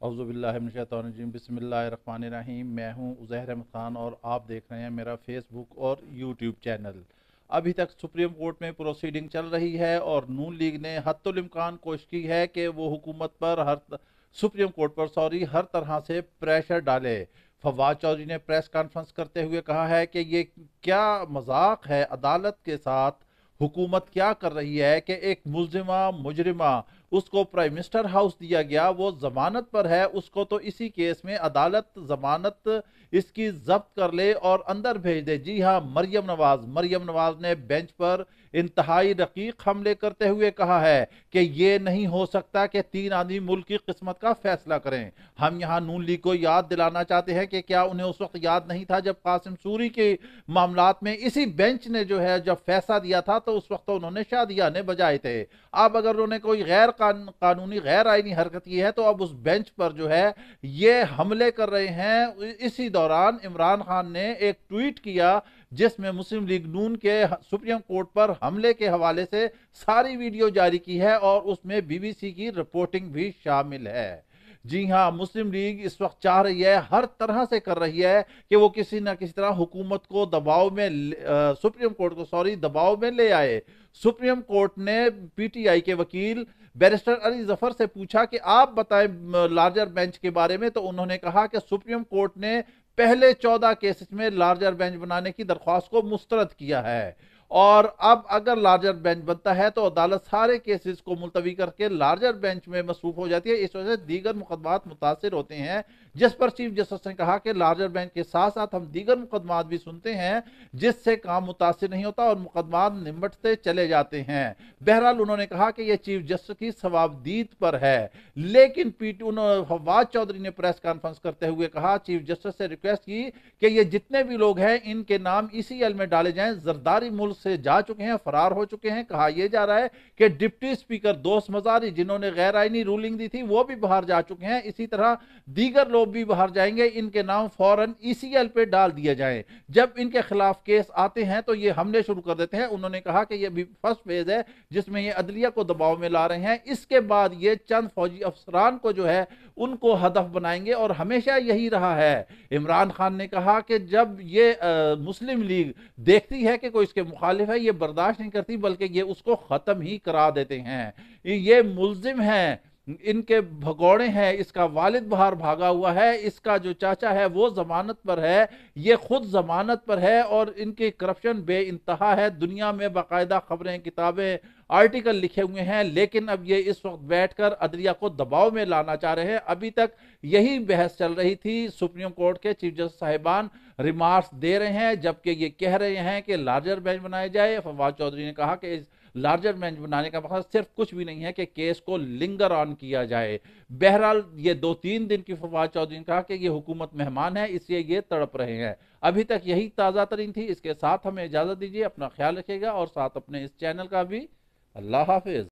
औज़ुबिल्लाहिमिनश्शैतानिर्रजीम बिस्मिल्लाहिर्रहमानिर्रहीम। मैं हूं उज़ैर अहमद ख़ान और आप देख रहे हैं मेरा फेसबुक और यूट्यूब चैनल। अभी तक सुप्रीम कोर्ट में प्रोसीडिंग चल रही है और नून लीग ने हत्तुल इम्कान कोशिश की है कि वो हुकूमत पर सुप्रीम कोर्ट पर हर तरह से प्रेशर डाले। फवाद चौधरी ने प्रेस कॉन्फ्रेंस करते हुए कहा है कि ये क्या मजाक है अदालत के साथ, हुकूमत क्या कर रही है कि एक मुल्जिमा मुजरिमा उसको प्राइम मिनिस्टर हाउस दिया गया, वो जमानत पर है, उसको तो इसी केस में अदालत जमानत इसकी जब्त कर ले और अंदर भेज दे। जी हाँ, मरियम नवाज ने बेंच पर इंतहाई रकीक हमले करते हुए कहा है कि यह नहीं हो सकता कि 3 आदमी मुल्क की किस्मत का फैसला करें। हम यहाँ नून लीग को याद दिलाना चाहते हैं कि क्या उन्हें उस वक्त याद नहीं था जब कासिम सूरी के मामलात में इसी बेंच ने जो है जब फैसला दिया था तो उस वक्त तो उन्होंने शादियाने बजाए थे। अब अगर उन्होंने कोई कानूनी गैर आईनी हरकत की है तो अब उस बेंच पर जो है ये हमले कर रहे हैं। इसी दौरान इमरान खान ने एक ट्वीट किया जिसमें मुस्लिम लीग नून के सुप्रीम कोर्ट पर हमले के हवाले से सारी वीडियो जारी की है और उसमें बीबीसी की रिपोर्टिंग भी शामिल है। जी हां, मुस्लिम लीग इस वक्त चाह रही है, हर तरह से कर रही है कि वो किसी ना किसी तरह हुकूमत को दबाव में सुप्रीम कोर्ट को दबाव में ले आए। सुप्रीम कोर्ट ने पीटीआई के वकील बैरिस्टर अली जफर से पूछा कि आप बताएं लार्जर बेंच के बारे में, तो उन्होंने कहा कि सुप्रीम कोर्ट ने पहले 14 केसेस में लार्जर बेंच बनाने की दरख्वास्त को मुस्तरद किया है और अब अगर लार्जर बेंच बनता है तो अदालत सारे केसेस को मुलतवी करके लार्जर बेंच में मसरूफ हो जाती है। इस वजह से दीगर मुकदमात मुतासिर होते हैं, जिस पर चीफ जस्टिस ने कहा कि लार्जर बेंच के साथ साथ हम दीगर मुकदमात भी सुनते हैं जिससे काम मुतासिर नहीं होता और मुकदमात निमटते चले जाते हैं। बहरहाल उन्होंने कहा कि यह चीफ जस्टिस की सवाबदीद पर है, लेकिन फवाद चौधरी ने प्रेस कॉन्फ्रेंस करते हुए कहा, चीफ जस्टिस से रिक्वेस्ट की कि ये जितने भी लोग हैं इनके नाम ECL में डाले जाएं। जरदारी मुल्क से जा चुके हैं, फरार हो चुके हैं। कहा यह जा रहा है कि डिप्टी स्पीकर दोस्त मजारी जिन्होंने गैर आईनी रूलिंग दी थी वो भी बाहर जा चुके हैं। इसी तरह दीगर लोग भी बाहर जाएंगे, इनके नाम फौरन ECL पे डाल दिए जाएं। जब इनके खिलाफ केस आते हैं तो ये हमले शुरू कर देते हैं। उन्होंने कहा कि यह भी फर्स्ट फेज है जिसमें ये अदलिया को दबाव में ला रहे हैं। इसके बाद ये चंद फौजी अफसरान को जो है उनको हदफ बनाएंगे और हमेशा यही रहा है। इमरान खान ने कहा कि जब ये मुस्लिम लीग देखती है कि कोई इसके मुखालिफ है, ये बर्दाश्त नहीं करती बल्कि ये उसको खत्म ही करा देते हैं। ये मुल्जिम है, इनके भगोड़े हैं, इसका वालिद बाहर भागा हुआ है, इसका जो चाचा है वो जमानत पर है, ये खुद जमानत पर है और इनकी करप्शन बे इंतहा है। दुनिया में बाकायदा खबरें, किताबें, आर्टिकल लिखे हुए हैं, लेकिन अब ये इस वक्त बैठकर अदलिया को दबाव में लाना चाह रहे हैं। अभी तक यही बहस चल रही थी। सुप्रीम कोर्ट के चीफ जस्टिस साहिबान रिमार्क्स दे रहे हैं जबकि ये कह रहे हैं कि लार्जर बेंच बनाया जाए। फवाद चौधरी ने कहा कि इस लार्जर बेंच बनाने का मकसद सिर्फ कुछ भी नहीं है कि केस को लिंगर ऑन किया जाए। बहरहाल ये 2-3 दिन की फवाद चौधरी ने कहा कि ये हुकूमत मेहमान है इसलिए ये तड़प रहे हैं। अभी तक यही ताजा तरीन थी। इसके साथ हमें इजाजत दीजिए, अपना ख्याल रखिएगा और साथ अपने इस चैनल का भी। अल्लाह हाफिज।